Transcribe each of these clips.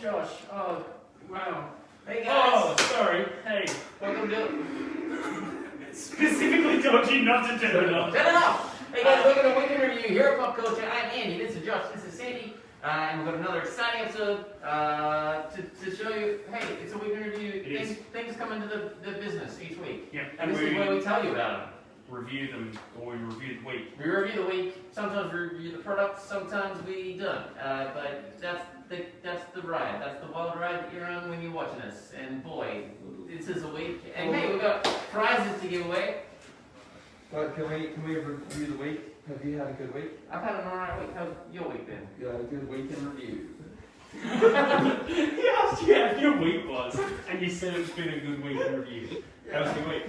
Josh. Oh, wow. Hey guys. Oh, sorry. Hey. Welcome to... Specifically told you not to turn it off. Turn it off! Hey guys, welcome to Weekend Review here at Popcultcha. I'm Andy, this is Josh, this is Sandy. And we've got another exciting episode to show you, hey, it's a Weekend Review. Things come into the business each week. Yeah. And this is where we tell you about them. Review them, or we review the week. We review the week, sometimes we review the product, sometimes we don't. But that's the ride. That's the wild ride that you're on when you're watching us. And boy, this is a week. And hey, we've got prizes to give away. But can we review the week? Have you had a good week? I've had an alright week. How's your week been? You had a good week in review. He asked you how your week was, and you said it's been a good week in review. How was your week?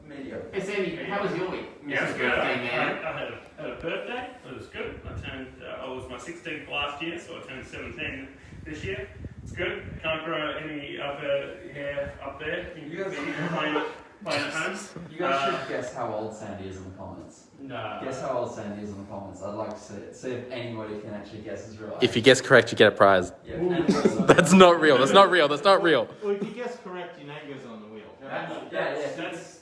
Mediocre. Hey Sandy, how was your week? Yeah, it was good. Birthday man. I had a birthday. It was good. I was my 16th last year, so I turned 17 this year. It's good. Can't grow any other hair up there. You guys playing at home. You guys should guess how old Sandy is in the comments. No. Guess how old Sandy is in the comments. I'd like to see if anybody can actually guess his real age. If you guess correct, you get a prize. Yeah, and also- That's not real. That's not real. That's not real. Well, if you guess correct, your name goes on the wheel.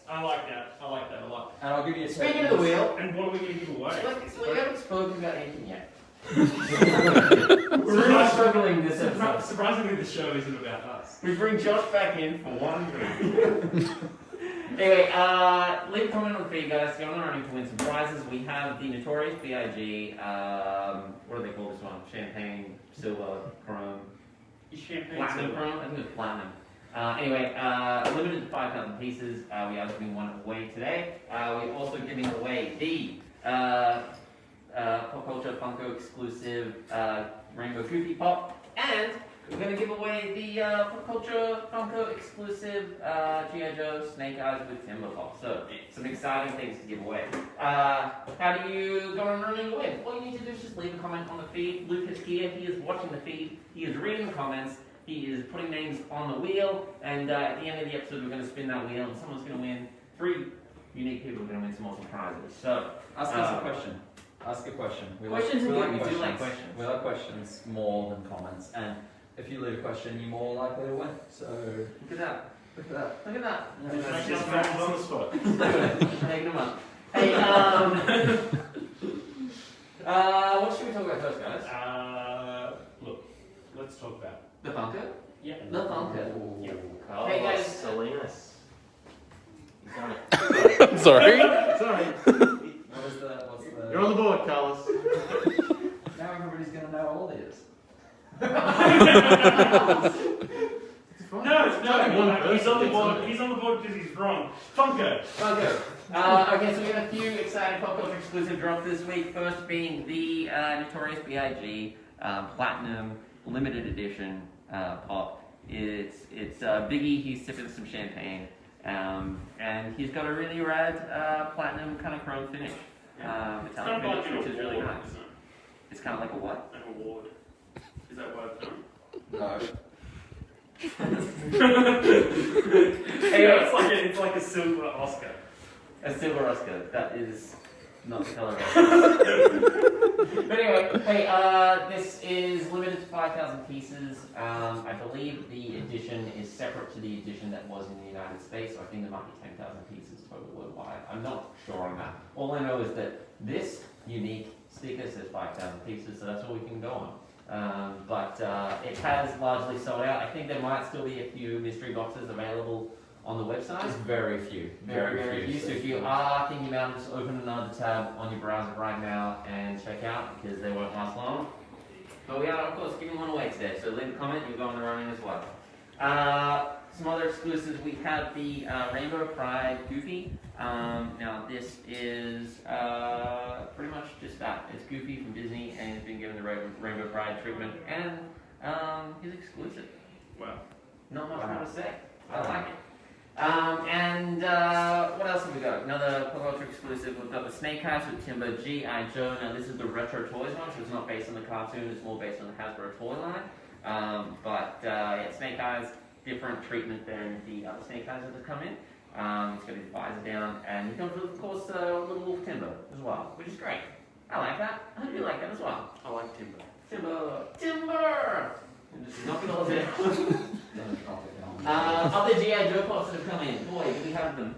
I like that. I like that a lot. And I'll give you a Speaking of the wheel, And what are we going to give away? we haven't spoken about anything yet. We're really struggling this episode. Surprisingly, the show isn't about us. We bring Josh back in for one drink. Anyway, leave a comment on the feed, guys. You're on the running to win some prizes. We have the Notorious B.I.G. What do they call this one? Champagne, silver, chrome, Champagne platinum silver. chrome. I think it's platinum. Anyway, limited to 5,000 pieces. We are giving one away today. We're also giving away the Popcultcha Funko exclusive Rainbow Goofy Pop, and we're going to give away the Popcultcha Funko exclusive G.I. Joe Snake Eyes with Timber Pop. So, some exciting things to give away. How do you go on running away? All you need to do is just leave a comment on the feed. Lupe is here. He is watching the feed. He is reading the comments. He is putting names on the wheel. And at the end of the episode, we're going to spin that wheel, and someone's going to win. 3 unique people are going to win some awesome prizes. So, Ask us a question. Ask a question. Questions we are like good. We do questions. like questions. We like questions more than comments. And if you leave a question, you're more likely to win. So Look at that. look at that. Look at that. That's just facts on the spot. Taking them up. Hey, what should we talk about first, guys? Look, let's talk about The Funko? Yeah. The Funko. Yeah. Hey, guys. Salinas. He's on it. I'm sorry. Sorry. What's the You're on the board, Carlos. Now everybody's gonna know all it is. No, he's on the board. He's on the board because he's wrong. Funko. Funko. Okay, so we have a few exciting Popcultcha exclusive drops this week. First being the Notorious B.I.G. Platinum Limited Edition Pop. It's Biggie. He's sipping some champagne, and he's got a really rad platinum kind of chrome finish. It's Metallic kind of like finish, which is really award, nice. isn't it? It's kind of like a what? An award. Is that what it's done? No. Anyway, It's like a silver Oscar. a silver Oscar. That is not the color of it. But anyway, hey, this is limited to 5,000 pieces. I believe the edition is separate to the edition that was in the United States, so I think there might be 10,000 pieces total worldwide. I'm not sure on that. All I know is that this unique sticker says 5,000 pieces, so that's all we can go on. But it has largely sold out. I think there might still be a few mystery boxes available on the website. Just very few. Very few. So if you are thinking about it, just open another tab on your browser right now and check out, because they won't last long. But we are, of course, giving one away today. So leave a comment, you'll go on the running as well. Some other exclusives, we have the Rainbow Pride Goofy. Now this is pretty much just that. It's Goofy from Disney, and he's been given the Rainbow Pride treatment, and he's exclusive. Wow. Not much more to say. I like it. What else have we got? Another Popcultcha exclusive. We've got the Snake Eyes with Timber G.I. Joe. Now this is the Retro Toys one, so it's not based on the cartoon. It's more based on the Hasbro toy line. Yeah, Snake Eyes, different treatment than the other Snake Eyes that have come in. He's got his visor down, and he comes with, of course, little Wolf Timber as well, which is great. I like that. I hope you like that as well. I like Timber. Timber! Timber! This is not because of it. Don't drop it down. Other G.I. Joe pops that have come in. Boy, do we have them.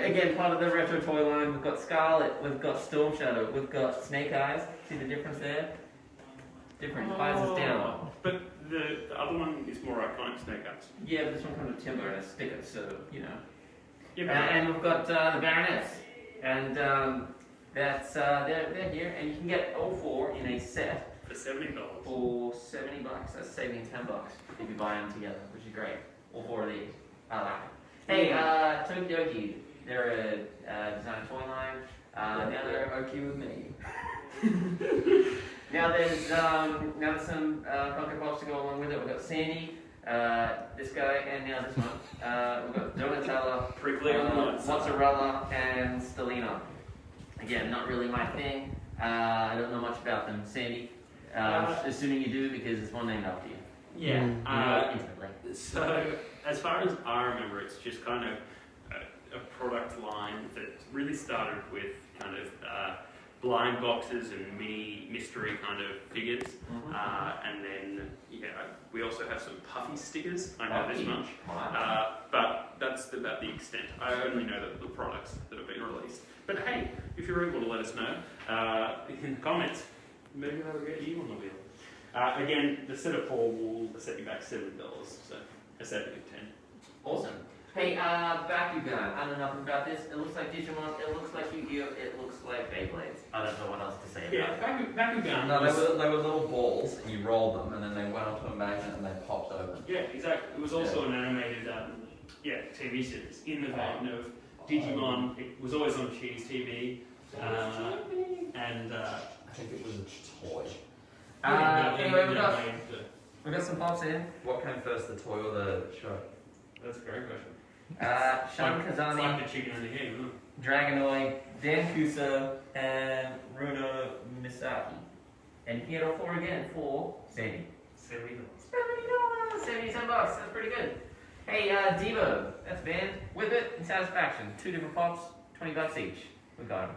Again, part of the retro toy line. We've got Scarlet, we've got Storm Shadow, we've got Snake Eyes. See the difference there? Different. Eyes is down. But the other one is more iconic, Snake Eyes. Yeah, but this one comes with timber and a sticker, so, you know. Yeah, And we've got the Baroness. And that's they're here. And you can get all four in a set for $70. for $70. That's saving $10 if you buy them together, which is great. All four of these. I like it. Hey, Tokidoki, they're a design toy line. Now they're okay with me. now there's some Funko Pops to go along with it. We've got Sandy, this guy, and now this one. We've got Donatella, Mozzarella, and Stelina. Again, not really my thing. I don't know much about them. Sandy, assuming you do because it's one named after you. Yeah. Intimately. So, as far as I remember, it's just kind of a product line that really started with kind of blind boxes and mini mystery kind of figures. And then, we also have some puffy stickers. I know this much. But that's about the extent. I only know the products that have been released. But hey, if you're able to let us know in the comments, maybe they'll get you on the wheel. Again, the set of 4 will set you back $7, so a saving of 10. Awesome. Hey, Bakugan. I don't know nothing about this. It looks like Digimon. It looks like Yu-Gi-Oh. It looks like Beyblades. I don't know what else to say about it. Bakugan. No, they were little balls, and you rolled them, and then they went onto a magnet, and they popped open. Yeah, exactly. It was also an animated TV series in the vein of Digimon. It was always on Cheese TV. And I think it was a toy. Anyway, we got some pops in. What came first, the toy or the show? That's a great question. Sean It's Kazami, like the chicken and the egg, isn't it? Dragonoid, Dan Kusa, and Runa Misaki. And he had all 4 again for Sandy. $70. $77. That's pretty good. Hey, Devo. That's banned. With it and Satisfaction. 2 different pops, $20 each. We got them.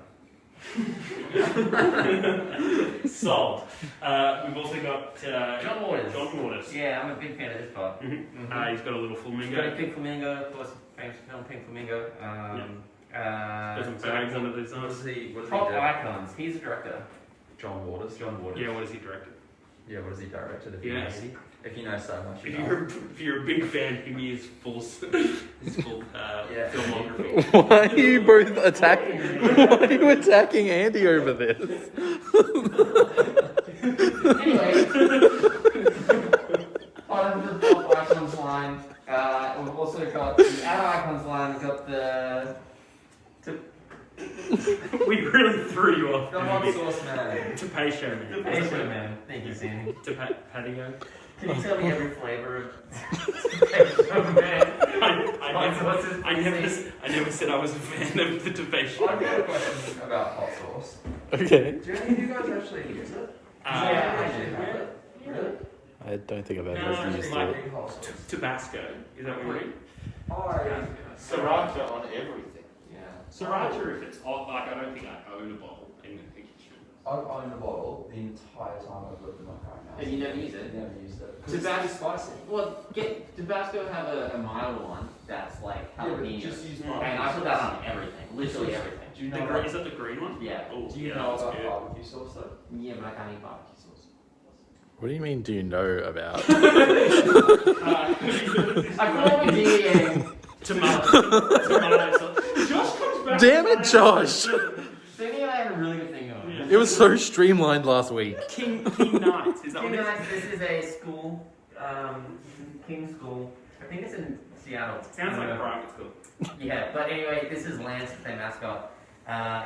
Sold. We've also got John Waters. John Waters. Yeah, I'm a big fan of this pop. He's got a little He's flamingo. got a Pink Flamingo, of course, famous film Pink Flamingo. Got some bags under these What eyes. does he Top do? icons. He's a director. John Waters. Yeah, what has he directed? Yeah, what has he directed? Yeah. If you know so much. If you're a big fan, give me his full filmography. Why are you both attacking? Why are you attacking Andy over this? Anyway, part of the Top Icons line, we've also got the Out Icons line, we've got the We really threw you off. The hot sauce man. To pay show man. Patio Man. Thank you, Sandy. To patio. Can you tell me every flavor of Patio Man? I never said I was a fan of the debate show. I've got a question about hot sauce. Okay. Do any of you guys actually use it? Yeah, I do have it. Really? I don't think I've No, ever it's used like- it. Hot sauce. Tabasco. Is that what you mean? Sriracha on everything. Yeah. Sriracha, if it's hot, like I don't think I own a bottle in the kitchen. I've owned a bottle the entire time I've lived in my current house. Have you never used it? Never used it. Tabasco- It's spicy. Well, Tabasco have a mild one that's like Yeah, but jalapeno. just use And I put that on everything, literally everything. Do you The know green, about, is that the green one? Yeah. Oh, do you yeah, know that's about good. barbecue sauce though? Yeah, but I can't eat barbecue sauce. What do you mean? Do you know about? I feel like we're deviating. Tomato sauce. Josh comes back. Damn it, Josh! Cindy and I had a really good thing going. Yeah. It was so streamlined last week. King Knights. Is that what King it is? Knights, this is a school, King School. I think it's in Seattle. Sounds like a private school. Yeah, but anyway, this is Lance, their mascot.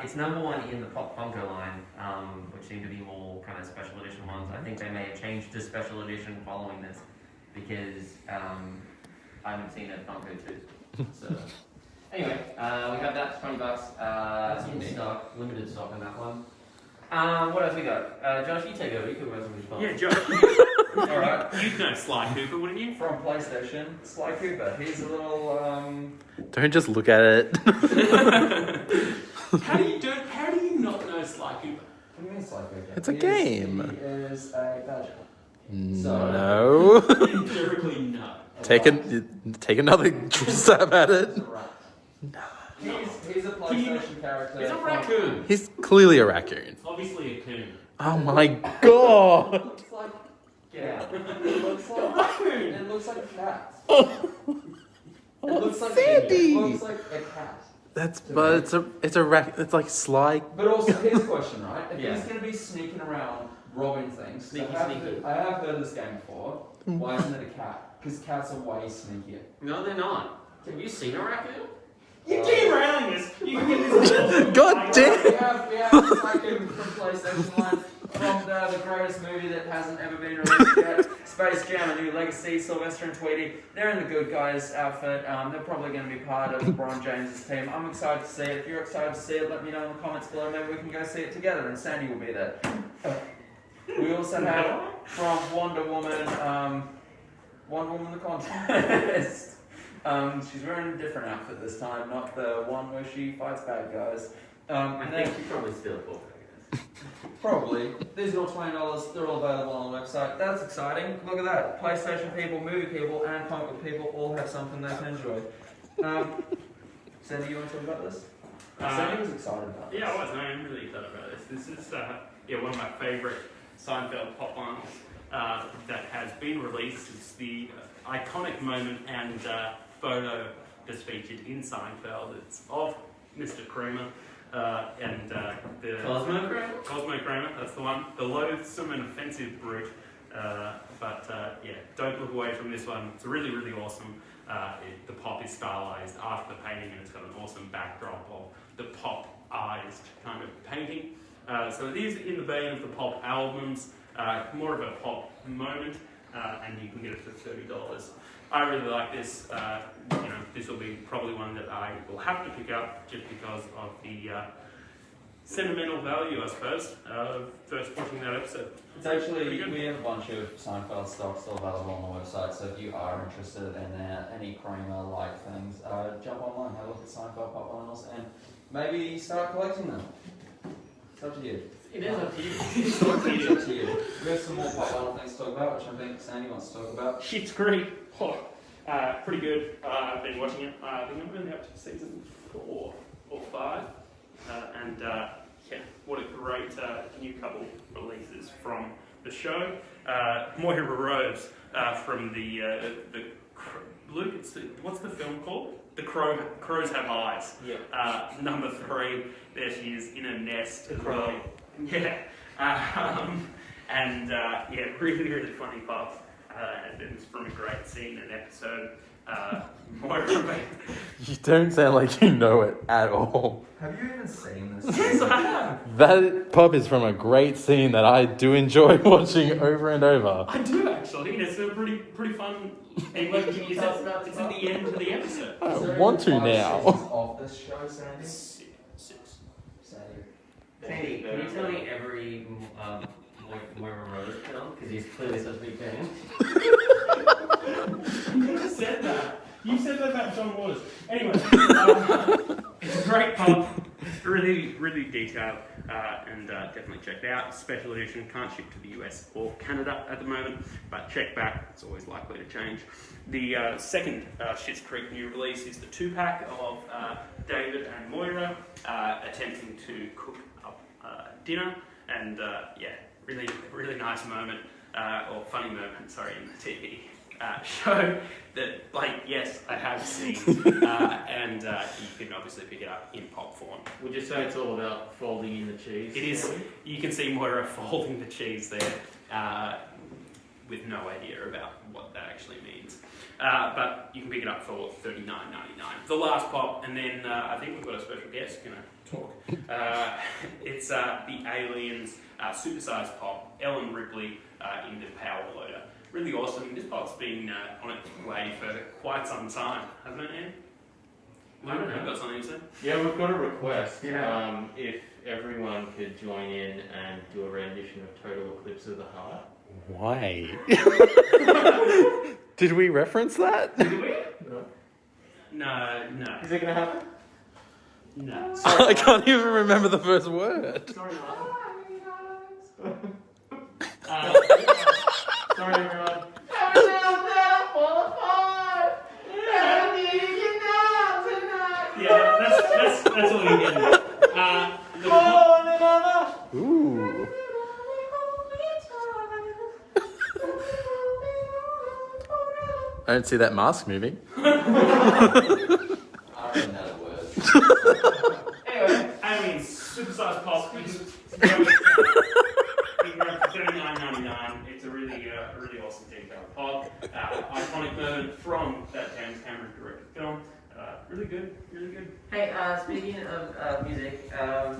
It's #1 in the Pop Funko line, which seem to be more kind of special edition ones. I think they may have changed to special edition following this because I haven't seen it at Funko too. So anyway, we have that for $20. In stock, limited stock on that one. What else we got? Josh, you take over. You can run some of these pops. Yeah, Josh. Alright. You'd know Sly Cooper, wouldn't you? From PlayStation, Sly Cooper. Here's a little Don't just look at it. How do you not know Sly Cooper? What do you mean Psycho Cat? It's a game. He is a badger. No. Empirically, no. Take another stab at it. He's a rat. He's a PlayStation character. It's a raccoon. He's clearly a raccoon. It's obviously a coon. Oh my god. It looks like... Get out. It looks like a cat. It looks like Sandy. It looks like a cat. It's like sly. But also, here's a question, right? If Yeah. he's going to be sneaking around, robbing things, Sneaky. I have heard this game before. Why isn't it a cat? Because cats are way sneakier. No, they're not. Have you seen a raccoon? You keep railing us. You can get this. God damn. We have this raccoon from PlayStation 1, from the greatest movie that hasn't ever been released yet, Space Jam: A New Legacy. Sylvester and Tweety, they're in the good guys outfit. They're probably going to be part of LeBron James's team. I'm excited to see it. If you're excited to see it, let me know in the comments below. Maybe we can go see it together, and Sandy will be there. We also have from Wonder Woman the Contest. She's wearing a different outfit this time, not the one where she fights bad guys. I think you probably still bought it. Probably. These are all $20. They're all available on the website. That's exciting. Look at that. PlayStation people, movie people, and comic book people all have something they can enjoy. Sandy, you want to talk about this? Sandy was excited about this. Yeah, I was. I'm really excited about this. This is one of my favourite Seinfeld pop lines that has been released. It's the iconic moment and photo that's featured in Seinfeld. It's of Mr. Kramer and the Cosmo Kramer? Cosmo Kramer, that's the one. The loathsome and offensive brute. But don't look away from this one. It's really, really awesome. The pop is stylized after the painting, and it's got an awesome backdrop of the pop-ized kind of painting. So it is in the vein of the pop albums, more of a pop moment, and you can get it for $30. I really like this. This will be probably one that I will have to pick up just because of the sentimental value, I suppose, of first watching that episode. It's actually, we have a bunch of Seinfeld stock still available on the website, so if you are interested in any Kramer-like things, jump online, have a look at Seinfeld pop vinyls, and maybe start collecting them. It's up to you. It is up to you. It's up to you. We have some more pop vinyl things to talk about, which I think Sandy wants to talk about. Schitt's Creek. Pretty good. I've been watching it. I think I'm only up to season 4 or 5. What a great new couple releases from the show. Moira Rose from Luke, what's the film called? The Crows Have Eyes. Yeah. Number 3, there she is in a nest as Crow. well. Yeah. Really, really funny pop. And it's from a great scene and episode. Moira. You don't sound like you know it at all. Have you even seen this? Yes, I have. That pop is from a great scene that I do enjoy watching over and over. I do actually. It's a pretty fun. It's at the end of the episode. I Is there want to any now. seasons of this show, Sandy? 6. Sandy. Sandy, can you tell me every Moira Rose film? Because he's clearly such a big fan. You just said that. You said that about John Waters. Anyway, it's a great pop. Really, really detailed, and definitely check it out. Special edition, can't ship to the US or Canada at the moment, but check back. It's always likely to change. The second Schitt's Creek new release is the 2-pack of David and Moira attempting to cook up dinner, and really, really nice moment, or funny moment, sorry, in the TV show that, yes, I have seen, and you can obviously pick it up in pop form. Would you say it's all about folding in the cheese? It is. You can see Moira folding the cheese there, with no idea about what that actually means. But you can pick it up for $39.99. The last pop, and then I think we've got a special guest going to talk. It's the Aliens supersized pop, Ellen Ripley in the Power Loader. Really awesome. This pop's been on its way for quite some time, hasn't it, Ian? Lupe, you've got something to say? Yeah, we've got a request. Yeah. If everyone could join in and do a rendition of Total Eclipse of the Heart. Why? Did we reference that? Did we? No. No. Is it going to happen? No. I can't even remember the first word. Sorry, Martin. Sorry, everyone. Yeah, that's all you get. Ooh. I don't see that mask moving. Anyway, I mean, supersized pop. You can grab for $39.99. It's a really awesome $10 pop. Iconic moment from that James Cameron directed film. Really good, really good. Hey, speaking of music,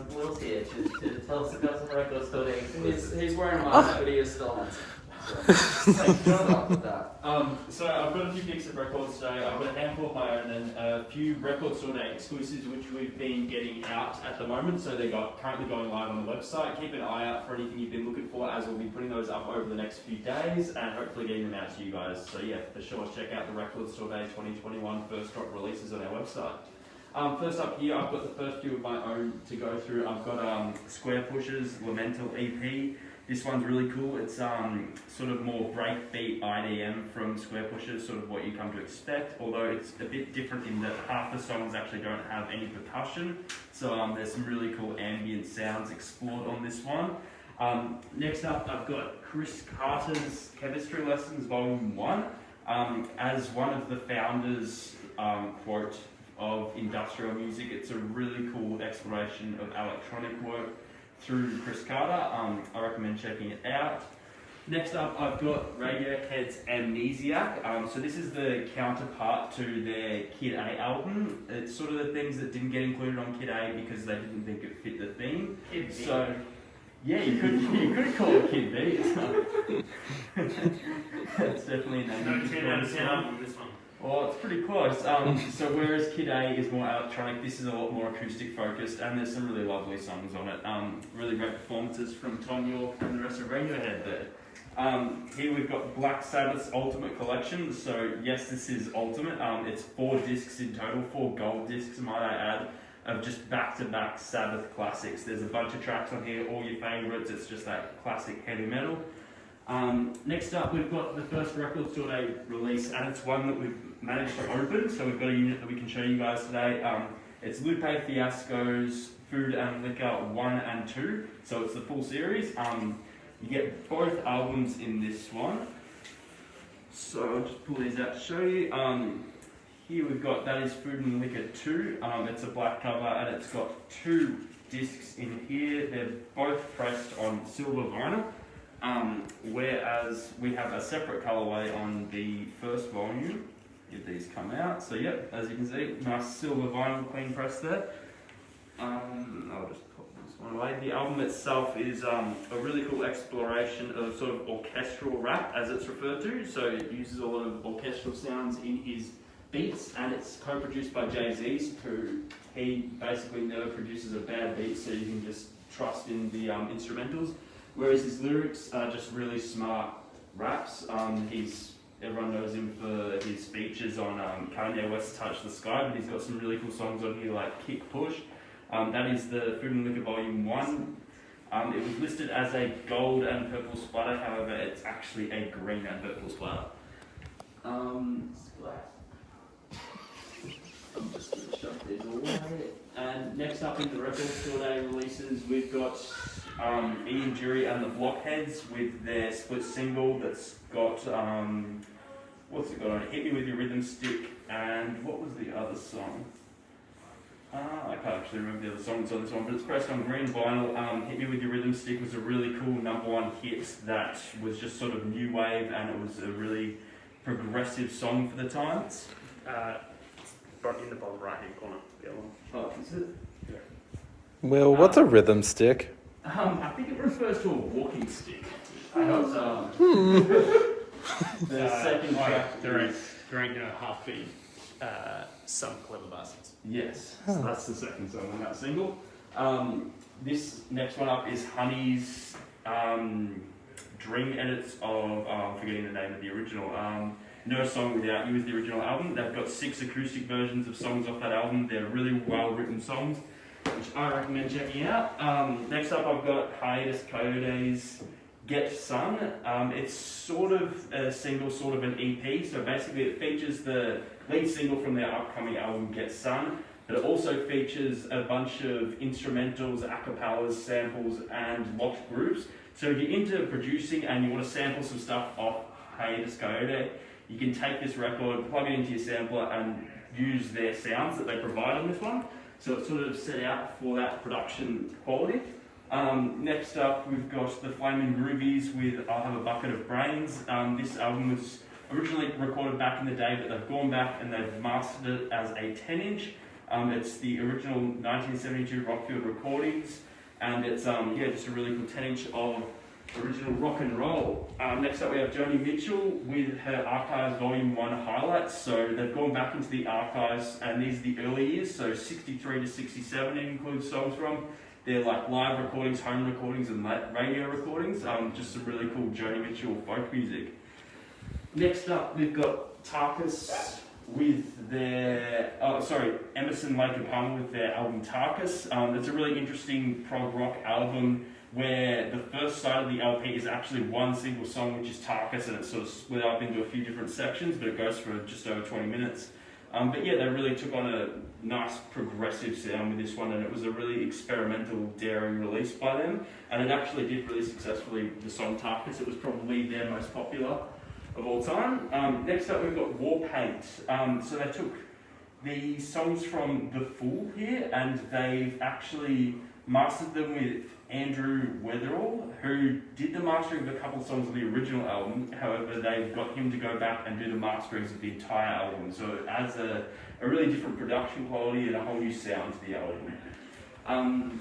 Will's here to tell us about some record store days. He's wearing a mask, but he is still handsome. So, start with that. So I've got a few picks of records today. I've got a handful of my own and a few record store day exclusives which we've been getting out at the moment. So they're currently going live on the website. Keep an eye out for anything you've been looking for, as we'll be putting those up over the next few days and hopefully getting them out to you guys. So yeah, for sure, check out the Record Store Day 2021 first drop releases on our website. First up here, I've got the first few of my own to go through. I've got Square Push's Lamental EP. This one's really cool. It's sort of more breakbeat IDM from Square Push's, sort of what you come to expect, although it's a bit different in that half the songs actually don't have any percussion. So there's some really cool ambient sounds explored on this one. Next up, I've got Chris Carter's Chemistry Lessons Volume 1. As one of the founders, quote, of industrial music, it's a really cool exploration of electronic work through Chris Carter. I recommend checking it out. Next up, I've got Radiohead's Amnesia. So this is the counterpart to their Kid A album. It's sort of the things that didn't get included on Kid A because they didn't think it fit the theme. Kid B. So, yeah, you could call it Kid B. It's definitely a name. No 10 out of 10 on this one. Well, it's pretty close. So whereas Kid A is more electronic, this is a lot more acoustic focused, and there's some really lovely songs on it. Really great performances from Tom York and the rest of Radiohead there. Here we've got Black Sabbath's Ultimate Collection. So yes, this is Ultimate. It's 4 discs in total, 4 gold discs, might I add, of just back-to-back Sabbath classics. There's a bunch of tracks on here, all your favourites. It's just that classic heavy metal. Next up, we've got the first Record Store Day release, and it's one that we've managed to open, so we've got a unit that we can show you guys today. It's Lupe Fiasco's Food and Liquor 1 and 2, so it's the full series. You get both albums in this one. So I'll just pull these out to show you. Here we've got, that is Food and Liquor 2. It's a black cover, and it's got 2 discs in here. They're both pressed on silver vinyl. Whereas we have a separate colourway on the first volume, if these come out. So yep, as you can see, nice silver vinyl clean press there. I'll just pop this one away. The album itself is a really cool exploration of sort of orchestral rap, as it's referred to. So it uses a lot of orchestral sounds in his beats, and it's co-produced by Jay-Z, who he basically never produces a bad beat, so you can just trust in the instrumentals. Whereas his lyrics are just really smart raps. Everyone knows him for his features on Kanye West's Touch the Sky, but he's got some really cool songs on here like Kick Push. That is the Food and Liquor Volume 1. It was listed as a gold and purple splatter, however it's actually a green and purple splatter. I'm just going to shove these away. And next up in the Record Store Day releases, we've got Ian Jury and the Blockheads with their split single that's got, what's it got on it? Hit Me With Your Rhythm Stick, and what was the other song? I can't actually remember the other songs on this one, but it's pressed on green vinyl. Hit Me With Your Rhythm Stick was a really cool #1 hit that was just sort of new wave, and it was a really progressive song for the times. Front in the bottom right hand corner, the other one. Oh, is it? Yeah. Will, what's a rhythm stick? I think it refers to a walking stick. I hope so. The second track there ain't no half-beat, some clever bastards. Yes, so that's the second song on that single. This next one up is Honey's dream edits of, I'm forgetting the name of the original, No Song Without You is the original album. They've got 6 acoustic versions of songs off that album. They're really well written songs. which I recommend checking out. Next up, I've got Hiatus Coyote's Get Sun. It's sort of a single, sort of an EP. So basically, it features the lead single from their upcoming album, Get Sun. But it also features a bunch of instrumentals, acapellas, samples, and locked grooves. So if you're into producing and you want to sample some stuff off Hiatus Coyote, you can take this record, plug it into your sampler, and use their sounds that they provide on this one. So it's sort of set out for that production quality. Next up, we've got the Flaming Groovies with I'll Have a Bucket of Brains. This album was originally recorded back in the day, but they've gone back and they've mastered it as a 10-inch. It's the original 1972 Rockfield recordings, and it's just a really cool 10-inch of original rock and roll. Next up we have Joni Mitchell with her Archives Volume 1 highlights. So they've gone back into the archives, and these are the early years, so 63 to 67 it includes songs from. They're like live recordings, home recordings, and radio recordings. Just some really cool Joni Mitchell folk music. Next up we've got Tarkus with their, Emerson, Lake and Palmer with their album Tarkus. It's a really interesting prog rock album where the first side of the LP is actually one single song, which is Tarkus, and it's sort of split up into a few different sections, but it goes for just over 20 minutes. But yeah, they really took on a nice progressive sound with this one, and it was a really experimental, daring release by them, and it actually did really successfully, the song Tarkus. It was probably their most popular of all time. Next up we've got War Paint. So they took the songs from The Fool here, and they've actually mastered them with Andrew Weatherall, who did the mastering of a couple of songs of the original album. However, they've got him to go back and do the masterings of the entire album. So it adds a really different production quality and a whole new sound to the album.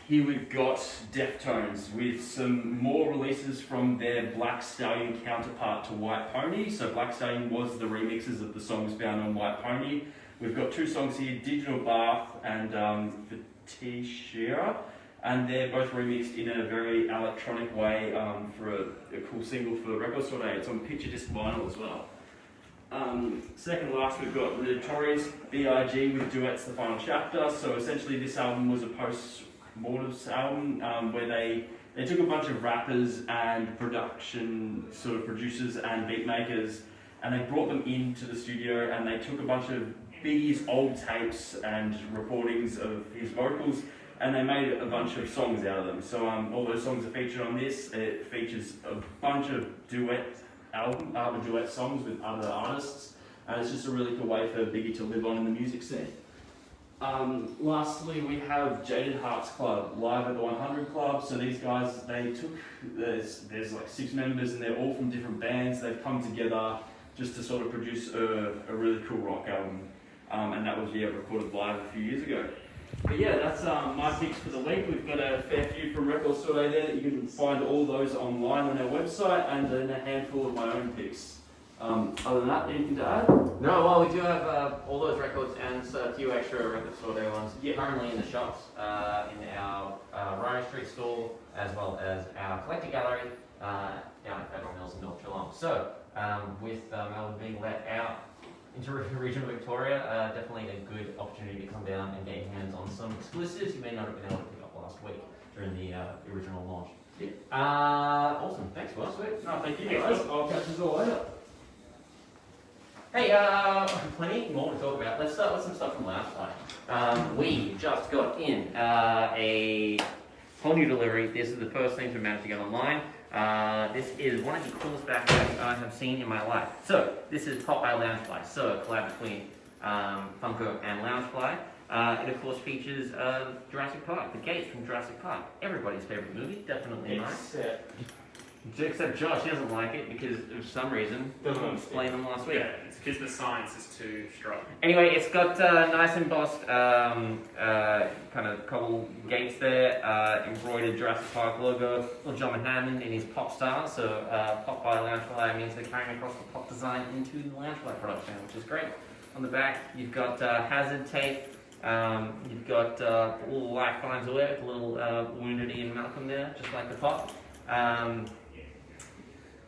Here we've got Deftones with some more releases from their Black Stallion counterpart to White Pony. So Black Stallion was the remixes of the songs found on White Pony. We've got two songs here, Digital Bath and Vitishira, and they're both remixed in a very electronic way for a cool single for Record Store Day. It's on picture disc vinyl as well. Second last, we've got the Notorious B.I.G. with Duets, The Final Chapter. So essentially this album was a post-mortems album where they took a bunch of rappers and production sort of producers and beat makers, and they brought them into the studio, and they took a bunch of Biggie's old tapes and recordings of his vocals, and they made a bunch of songs out of them. So all those songs are featured on this. It features a bunch of duet songs with other artists, and it's just a really cool way for Biggie to live on in the music scene. Lastly, we have Jaded Hearts Club, live at the 100 Club. So these guys, there's like 6 members, and they're all from different bands. They've come together just to sort of produce a really cool rock album. And that was recorded live a few years ago. But yeah, that's my picks for the week. We've got a fair few from Record Store Day there. You can find all those online on our website, and then a handful of my own picks. Other than that, anything to add? No, well, we do have all those records and a few extra Record Store Day ones currently in the shops, in our Rhino Street store, as well as our collector gallery down at Federal Mills in North Geelong. So, with Melbourne being let out into regional Victoria, definitely a good opportunity to come down and get your hands on some exclusives you may not have been able to pick up last week during the original launch. Yeah. Awesome, thanks, Will. Sweet. No, thank you guys. I'll catch us all later. Hey, plenty more to talk about. Let's start with some stuff from last time. We just got in a whole new delivery. This is the first thing we managed to get online. This is one of the coolest backpacks I have seen in my life. So, this is Pop by Loungefly. So, a collab between Funko and Loungefly. It of course features Jurassic Park, the gates from Jurassic Park. Everybody's favorite movie, definitely mine. Except Josh, he doesn't like it because of some reason. Doesn't explain them last week. Yeah, it's because the science is too strong. Anyway, it's got nice embossed kind of cobble gates there, embroidered Jurassic Park logo, little John Hammond in his pop style. So Pop by Loungefly means they're carrying across the pop design into the Loungefly production, which is great. On the back, you've got hazard tape. You've got little lifelines away with a little wounded Ian Malcolm there, just like the pop.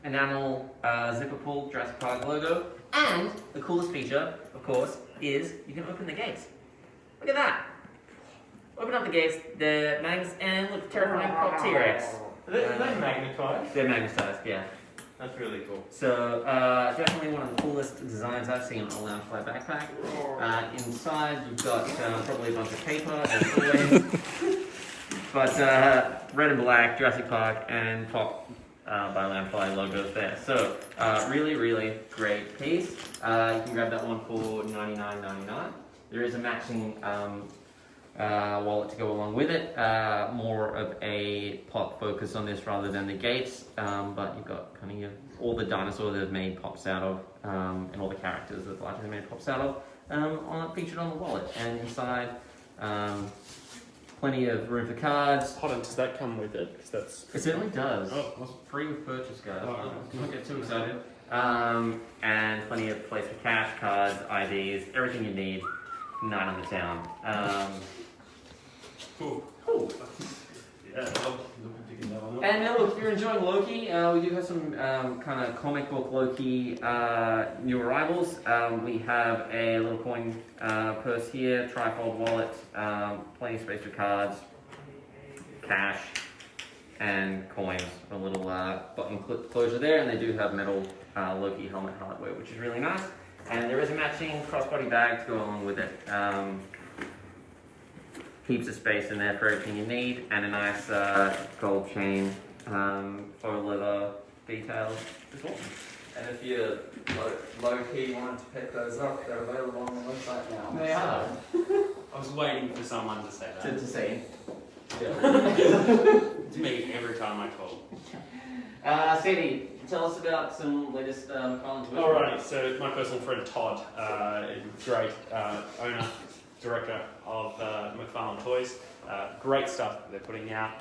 Enamel zipper pull, Jurassic Park logo, and the coolest feature, of course, is you can open the gates. Look at that! Open up the gates, they're magnets, and look, terrifying pop T-Rex. Are they magnetized? They're magnetized, yeah. That's really cool. So, definitely one of the coolest designs I've seen on a Loungefly backpack. Inside, you've got probably a bunch of paper, as always. But red and black, Jurassic Park, and Pop by Loungefly logos there. So, really, really great piece. You can grab that one for $99.99. There is a matching wallet to go along with it. More of a pop focus on this rather than the gates, but you've got kind of all the dinosaurs that have made pops out of, and all the characters that largely made pops out of, featured on the wallet. And inside, plenty of room for cards. Hold on, does that come with it? 'Cause that's It certainly does. Oh, awesome. Free with purchase, guys. Oh, Don't get too excited. And plenty of place for cash, cards, IDs, everything you need. Night on the town. cool. Cool. Yeah, And now look, if you're enjoying Loki, we do have some kind of comic book Loki new arrivals. We have a little coin purse here, trifold wallet, plenty of space for cards, cash, and coins. A little button clip closure there, and they do have metal Loki helmet hardware, which is really nice. And there is a matching crossbody bag to go along with it. Heaps of space in there for everything you need, and a nice gold chain, faux leather details as well. And if you low-key wanted to pick those up, they're available on the website now. They are. I was waiting for someone to say that. To say. It's me every time I talk. Sadie, tell us about some latest Colin Twitter. Alrighty, so my personal friend Todd, great owner, director of McFarlane Toys. Great stuff that they're putting out.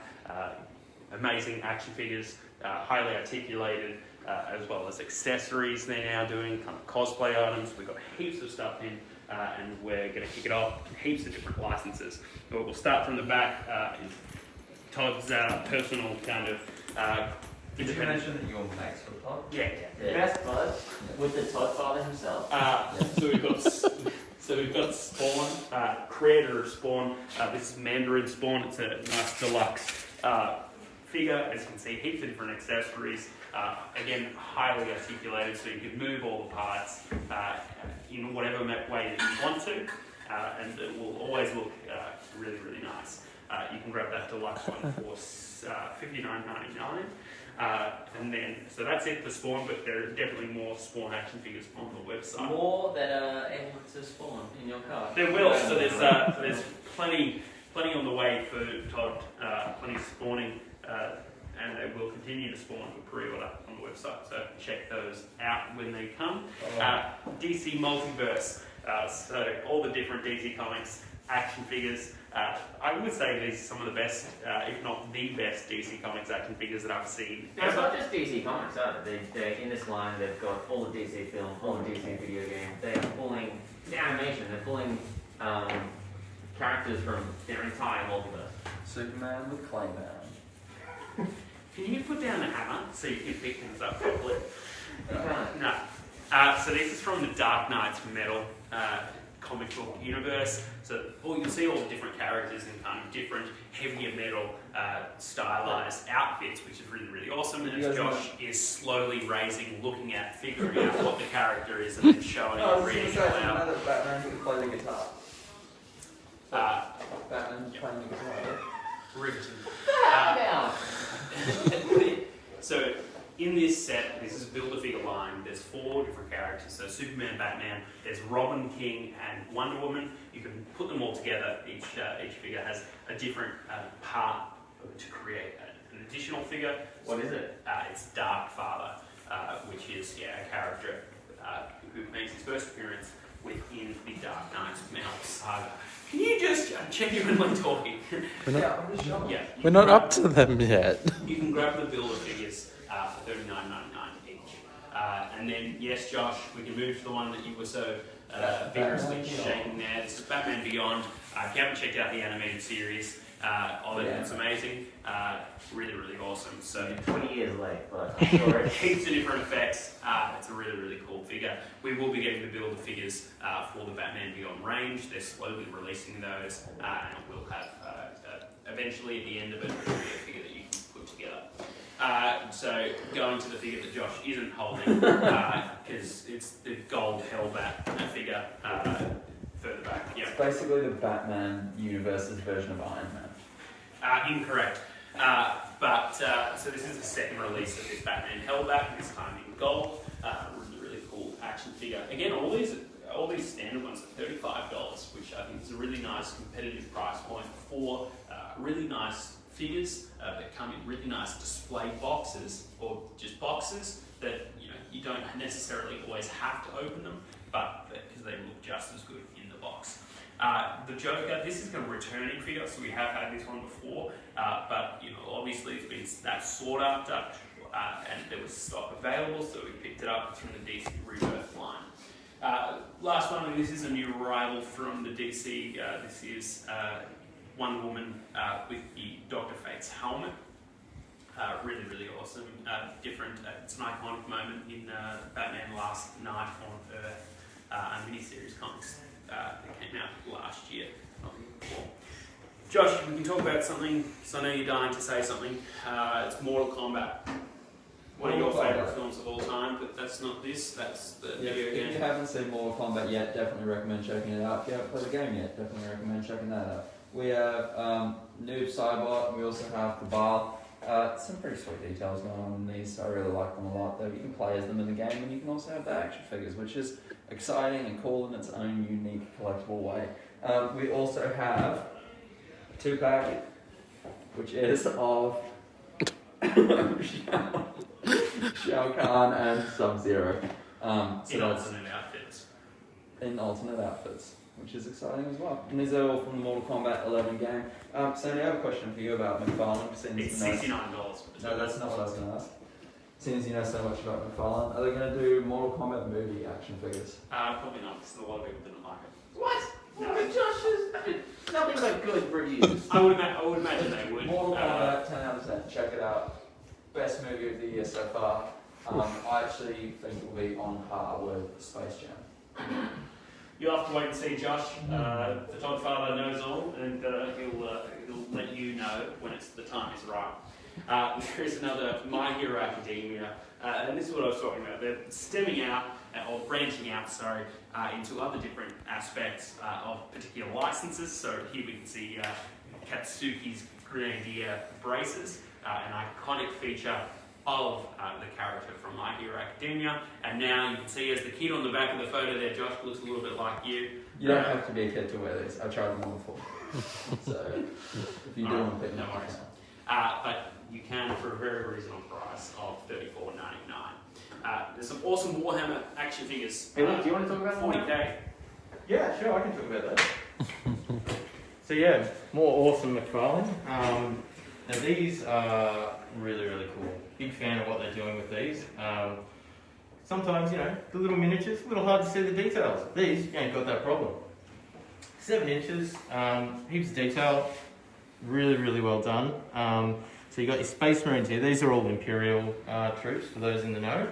Amazing action figures, highly articulated, as well as accessories they're now doing, kind of cosplay items. We've got heaps of stuff in, and we're going to kick it off. Heaps of different licenses. We'll start from the back. Todd's personal kind of Did you mention that you're Max for Pod? Yeah. Best bud with the Todd father himself. So we've got Spawn, creator of Spawn. This is Mandarin Spawn. It's a nice deluxe figure. As you can see, heaps of different accessories. Again, highly articulated, so you can move all the parts in whatever way that you want to, and it will always look really, really nice. You can grab that deluxe one for $59.99. And then, so that's it for Spawn, but there are definitely more Spawn action figures on the website. More that are able to spawn in your car. There will, so there's plenty on the way for Todd, plenty spawning, and they will continue to spawn for pre-order on the website, so check those out when they come. DC Multiverse, so all the different DC Comics action figures. I would say these are some of the best, if not the best, DC Comics action figures that I've seen. It's not just DC Comics, are they? They're in this line, they've got all the DC film, all the DC video game. They're pulling the animation, they're pulling characters from their entire multiverse. Superman with Clayman. Can you put down the hammer so you can pick things up properly? Okay. No. So this is from the Dark Knight's Metal comic book universe. So you'll see all the different characters in kind of different heavier metal stylized outfits, which is really, really awesome. And as Josh is slowly raising, looking at, figuring out what the character is, and then showing I it was going really to say, out. another Batman who could play the guitar. Batman yeah. playing the guitar. Riveting. Down. So in this set, this is Build-A-Figure line, there's 4 different characters. So Superman, Batman, there's Robin, King, and Wonder Woman. You can put them all together. Each figure has a different part to create an additional figure. What is it? It's Dark Father, which is a character who makes his first appearance within the Dark Knight's Metal saga. Can you just genuinely talking? Yeah, I'm just showing. Yeah. We're not up to them yet. You can grab the Build-A-Figures for $39.99 each. And then, yes, Josh, we can move to the one that you were so vigorously shaking there. This is Batman Beyond. If you haven't checked out the animated series, on it. It's amazing. Really, really awesome. So 20 years late, but I'm sure it keeps the different effects. It's a really, really cool figure. We will be getting to build the figures for the Batman Beyond range. They're slowly releasing those, and we'll have eventually at the end of it, will be a figure that you can put together. So going to the figure that Josh isn't holding, because it's the gold Hellbat figure further back. Yeah. It's basically the Batman universe's version of Iron Man. Incorrect. So this is the second release of this Batman Hellbat, this time in gold. Really, really cool action figure. Again, all these standard ones are $35, which I think is a really nice competitive price point for really nice figures that come in really nice display boxes, or just boxes that you don't necessarily always have to open them, but because they look just as good in the box. The Joker, this is a returning figure, so we have had this one before, but obviously it's been that sought after, and there was stock available, so we picked it up. It's from the DC Rebirth line. Last one, this is a new arrival from the DC. This is Wonder Woman with the Dr. Fate's helmet. Really, really awesome. Different. It's an iconic moment in Batman Last Night on Earth, a miniseries comics that came out last year. Not before. Josh, we can talk about something. So I know you're dying to say something. It's Mortal Kombat. One of your favourite films of all time, but that's not this. That's the video game. If you haven't seen Mortal Kombat yet, definitely recommend checking it out. If you haven't played the game yet, definitely recommend checking that out. We have Noob Cyborg, and we also have the Bar. Some pretty sweet details going on in these. I really like them a lot. Though you can play as them in the game, and you can also have the action figures, which is exciting and cool in its own unique collectible way. We also have a 2-pack, which is of Shao Kahn and Sub-Zero. In alternate outfits. In alternate outfits, which is exciting as well. And these are all from the Mortal Kombat 11 game. Sandy, I have a question for you about McFarlane. It's $69. No, that's not what I was going to ask. Since you know so much about McFarlane, are they going to do Mortal Kombat movie action figures? Probably not, because a lot of people didn't like it. What? No, but Josh is nothing but good reviews. I would imagine they would. Mortal Kombat, 10 out of 10. Check it out. Best movie of the year so far. I actually think it will be on par with Space Jam. You'll have to wait and see, Josh. The Godfather knows all, and he'll let you know when the time is right. There is another My Hero Academia, and this is what I was talking about. They're stemming out, or branching out, into other different aspects of particular licenses. So here we can see Katsuki's Grenadier braces, an iconic feature of the character from My Hero Academia, and now you can see as the kid on the back of the photo there, Josh looks a little bit like you. You don't have to be a kid to wear these. I tried them on before. So if you do want to pick them no up, worries. But you can for a very reasonable price of $34.99. There's some awesome Warhammer action figures. Hey, look, do you want to talk about 40k? Yeah, sure, I can talk about that. So yeah, more awesome McFarlane. Now these are really, really cool. Big fan of what they're doing with these. Sometimes, the little miniatures, a little hard to see the details. These, you ain't got that problem. 7 inches, heaps of detail, really, really well done. So you got your Space Marines here. These are all Imperial troops, for those in the know.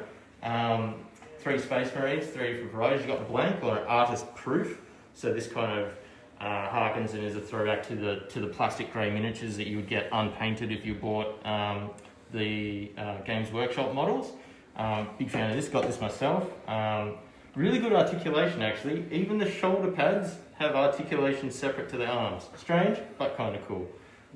3 Space Marines, 3 different varieties. You've got the blank or artist proof. So this kind of harkens and is a throwback to the plastic grey miniatures that you would get unpainted if you bought the Games Workshop models. Big fan of this, got this myself. Really good articulation actually. Even the shoulder pads have articulation separate to the arms. Strange, but kind of cool.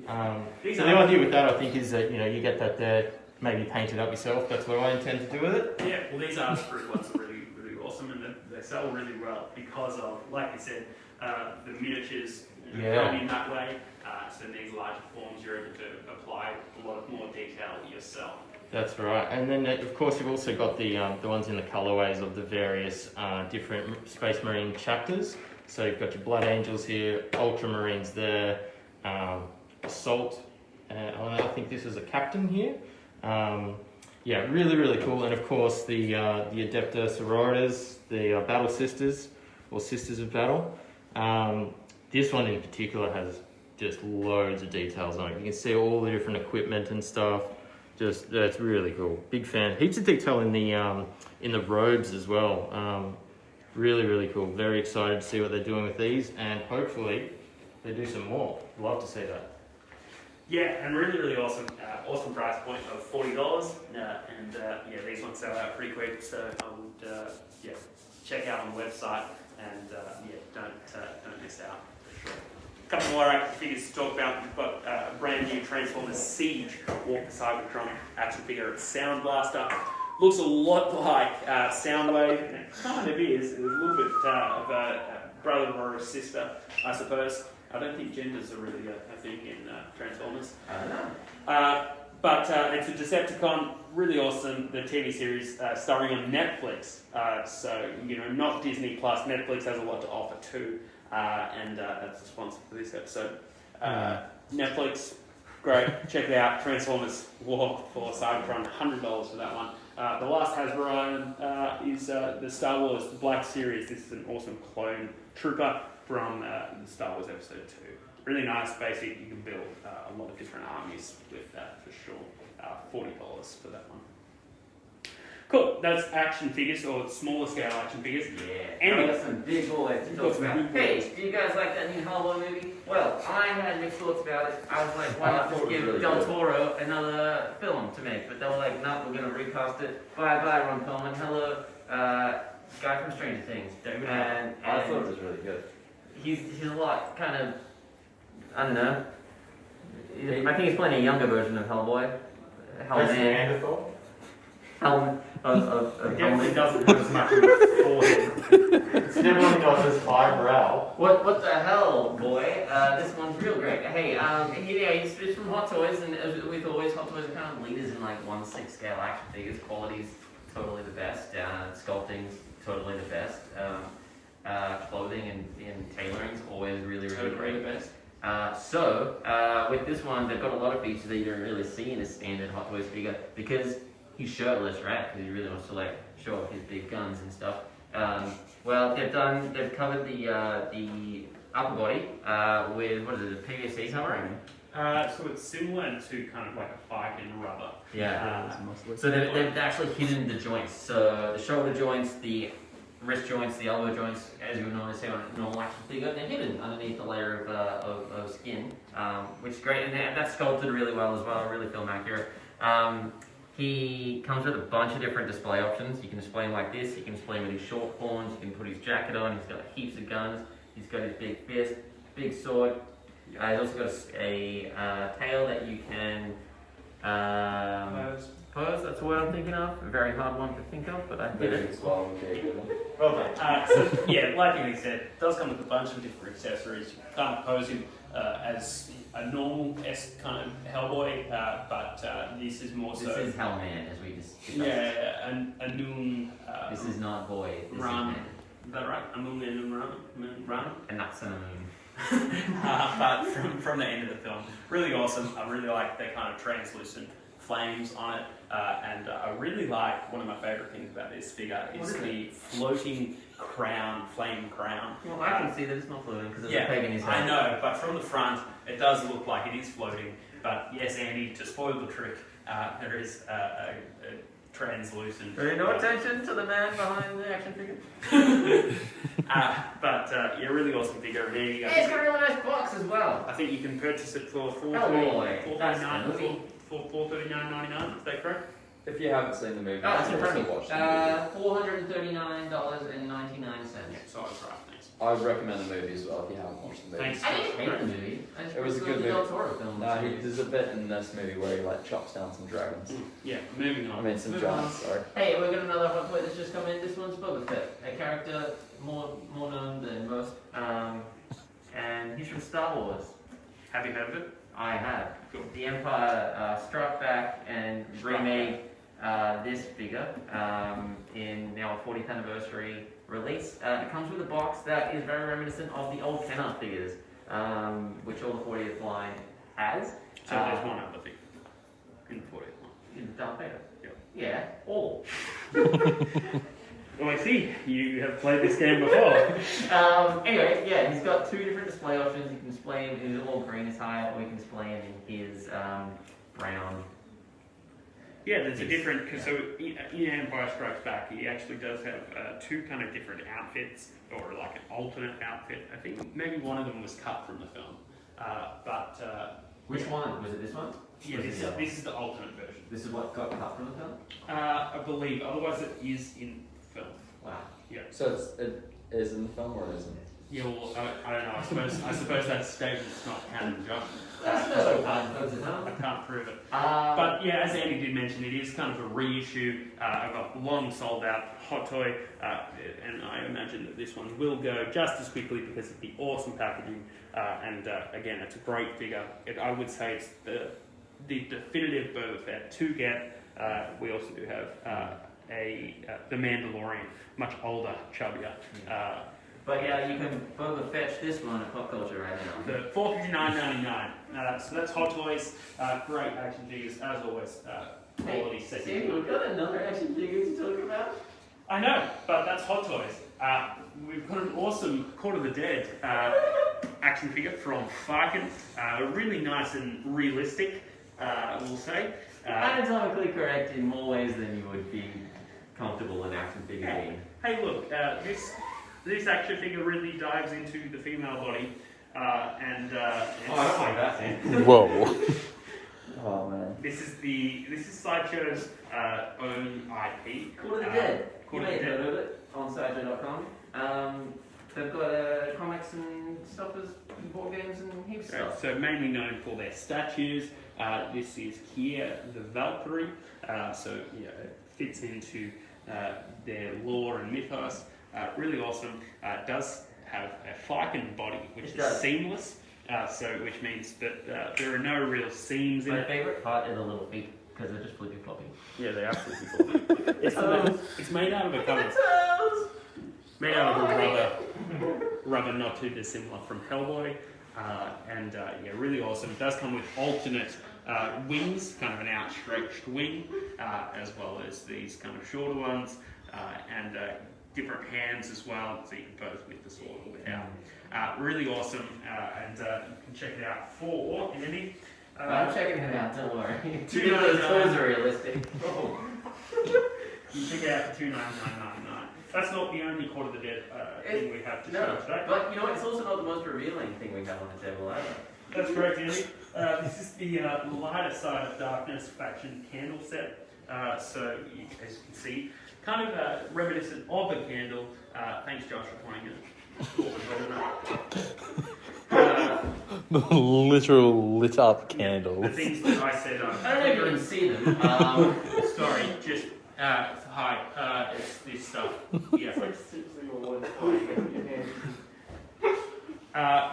So the idea with that I think is that you get that there, maybe paint it up yourself. That's what I intend to do with it. Yeah, well these artist-proof ones are really, really awesome, and they sell really well because of, like you said, the miniatures come in that way. So in these larger forms, you're able to apply a lot more detail yourself. That's right, and then of course you've also got the ones in the colorways of the various different Space Marine chapters. So you've got your Blood Angels here, Ultramarines there, Assault. I think this is a captain here. Yeah, really, really cool, and of course the Adepta Sororitas, the Battle Sisters or Sisters of Battle. This one in particular has just loads of details on it. You can see all the different equipment and stuff. Just that's really cool. Big fan. Heaps of detail in the robes as well. Really, really cool. Very excited to see what they're doing with these, and hopefully they do some more. Love to see that. Yeah, and really, really awesome, awesome price point of $40. And these ones sell out pretty quick, so I would check out on the website and don't miss out for sure. A couple more action figures to talk about. We've got a brand new Transformers Siege Walker Cybertron action figure. It's Sound Blaster. Looks a lot like Soundwave, and it kind of is. It's a little bit of a brother or a sister, I suppose. I don't think genders are really a thing in Transformers. I don't know. But it's a Decepticon, really awesome. The TV series starring on Netflix. So, not Disney Plus. Netflix has a lot to offer too. And that's the sponsor for this episode. Netflix, great. Check it out. Transformers War for Cybertron, $100 for that one. The last Hasbro is the Star Wars Black Series. This is an awesome clone trooper from the Star Wars Episode 2. Really nice, basic. You can build a lot of different armies with that for sure. $40 for that one. Cool. That's action figures, or smaller scale action figures. Yeah. And I got some big boys to talk about. Hey, do you guys like that new Hellboy movie? Well, I had mixed thoughts about it. I was like, why not just give really Del good. Toro another film to make? But they were like, no, we're going to recast it. Bye-bye, Ron Perlman. Hello, guy from Stranger Things. And I thought it was really good. he's a lot kind of, I don't know. I think he's playing a younger version of Hellboy. Hellman. Neanderthal? Hellman. Of it definitely Hellman. doesn't have as much forehead. It's definitely not as highbrow. What the hell, boy? This one's real great. Hey, he's from Hot Toys, and as with always, Hot Toys are kind of leaders in like 1/6 scale action figures. Quality's totally the best. Sculpting's totally the best. Clothing and tailoring's always really, really great. The best. With this one, they've got a lot of features that you don't really see in a standard Hot Toys figure because he's shirtless, right? Because he really wants to like show off his big guns and stuff. They've covered the upper body with what is it, a PVC covering? So it's similar to kind of like a bike in rubber. Yeah. So they've actually hidden the joints. So the shoulder joints, the wrist joints, the elbow joints, as you would normally see on a normal action figure, they're hidden underneath the layer of skin, which is great. And that's sculpted really well as well, really film accurate. He comes with a bunch of different display options. You can display him like this, you can display him with his short horns, you can put his jacket on, he's got heaps of guns, he's got his big fist, big sword. He's also got a tail that you can pose, that's the word I'm thinking of. A very hard one to think of, but I did it. Well, okay, good. Well done. Like Andy said, it does come with a bunch of different accessories. You can't pose him as a normal kind of Hellboy, but this is more so. This is Hellman, as we just discussed. a new. This is not boy, this Ram. is man. Is that right? A moon and Ram. And that's a moon. But from the end of the film, really awesome. I really like the kind of translucent flames on it, and I really like, one of my favourite things about this figure is the floating crown, flame crown. Well, I can see that it's not floating because there's Yeah, a peg in his head. I know, but from the front, it does look like it is floating. But yes, Andy, to spoil the trick, there is a translucent. Pay no attention to the man behind the action figure. Really awesome figure. And Andy, Hey, it's got a really nice box as well. I think you can purchase it for Hellboy. That's the movie. $439.99. Is that correct? If you haven't seen the movie, Oh, it's you in should front of me. watch the movie. $439.99. So I was right. Thanks. I would recommend the movie as well if you haven't watched the movie. Thanks. I didn't hate the movie. I just It was a preferred good the Del movie. Toro film. No, there's a bit in this movie where he like chops down some dragons. Yeah, moving on. I mean some Moving on. giants, sorry. Hey, we've got another hot boy that's just come in. This one's Boba Fett, a character more known than most, and he's from Star Wars. Have you heard of it? I have. Cool. The Empire struck back and remade this figure in our 40th anniversary release. It comes with a box that is very reminiscent of the old Kenner figures, which all the 40th line has. So there's one other thing in the 40th one. In Darth Vader. Yep. Yeah, all. Oh, I see. You have played this game before. Anyway, yeah, he's got 2 different display options. You can display him in his all green is high, or you can display him in his brown. Yeah, there's a different, because so in Empire Strikes Back, he actually does have 2 kind of different outfits, or like an alternate outfit. I think maybe one of them was cut from the film. Which one? Was it this one? Yeah, this is the alternate version. This is what got cut from the film? I believe, otherwise it is in film. Wow. So it is in the film or isn't? Yeah, well, I don't know. I suppose that statement's not canon, John. I can't prove it. But yeah, as Andy did mention, it is kind of a reissue of a long sold out hot toy, and I imagine that this one will go just as quickly because of the awesome packaging. And again, it's a great figure. I would say it's the definitive Boba Fett to get. We also do have the Mandalorian, much older, chubbier. But yeah, you can Boba fetch this one at Popcultcha right now. The $459.99. So that's Hot Toys. Great action figures, as always. Quality second. See, we've got another action figure to talk about. I know, but that's Hot Toys. We've got an awesome Court of the Dead action figure from Farkin. Really nice and realistic, we'll say. Anatomically correct in more ways than you would be comfortable in action figure being. Hey, look, this action figure really dives into the female body, I don't like that thing. Whoa. Oh man. This is Sideshow's own IP. Court of the Dead. You Court may of the have Dead. heard of it on sideshow.com. They've got comics and stuff as board games and heaps of Right, stuff. so mainly known for their statues. This is here the Valkyrie. So yeah, it fits into their lore and mythos. Really awesome. It does have a Farkin body, which is seamless. Which means that there are no real seams in My it. favourite part are the little feet, because they're just flippy floppy. Yeah, they are flippy floppy. It's made out of a cover. Made out of a rubber not too dissimilar from Hellboy. Yeah, really awesome. It does come with alternate wings, kind of an outstretched wing, as well as these kind of shorter ones, and different hands as well, so you can both with the sword or without. Really awesome, and you can check it out for Andy. I'm checking it out, don't worry. $2.99. Those toys are realistic. You check it out for $2.99.99. That's not the only Court of the Dead thing we have to show today. But you know what? It's also not the most revealing thing we have on the table either. That's correct, Andy. This is the lighter side of darkness faction candle set. As you can see, kind of reminiscent of a candle. Thanks, Josh, for pointing it. The literal lit up candles. The things that I said. I don't know if you can see them. Sorry, just hi. It's this stuff. Yeah.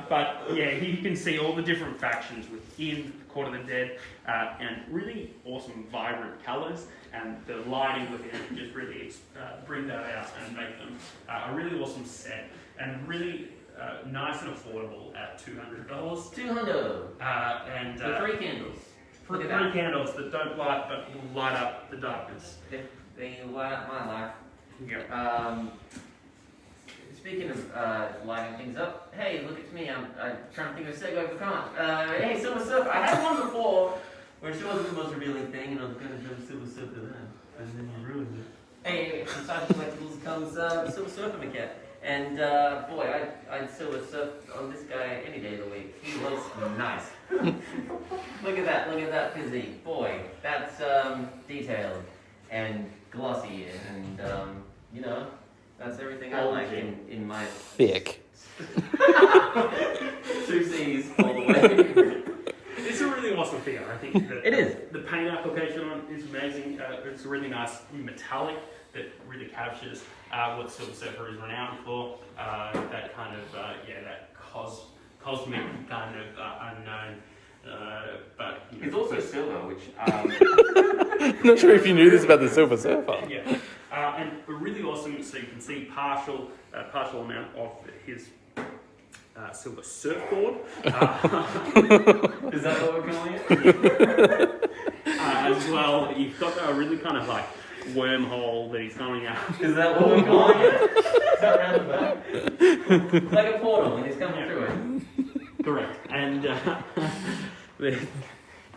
But yeah, you can see all the different factions within Court of the Dead, and really awesome, vibrant colours, and the lighting within it just really bring that out and make them a really awesome set, and really nice and affordable at $200. $200. And The 3 candles. for Look the at 3 that. candles that don't light but will light up the darkness. They light up my life. Yeah. Speaking of lighting things up, hey, look at me. I'm trying to think of a segue, but can't. Hey, Silver Surfer. I had one before where she wasn't the most revealing thing, and I was going to jump Silver Surfer then. And then you ruined it. Hey, from Cyber Collectibles comes the Silver Surfer maquette. And boy, I'd Silver Surf on this guy any day of the week. He looks nice. Look at that physique. Boy, that's detailed and glossy, and you know, that's everything I like in my Thick. 2 C's all the way. It's a really awesome figure. I think that It is. the paint application on it is amazing. It's really nice metallic that really captures what Silver Surfer is renowned for. That kind of that cosmic kind of unknown. But you know, It's also silver, which I'm not sure if you knew this about the Silver Surfer. yeah, and really awesome. So you can see partial amount of his silver surfboard. is that what we're calling it? As well, you've got a really kind of like wormhole that he's going out. Is that what we're calling it? Is that roundabout? Like a portal, and he's coming through it. Correct. And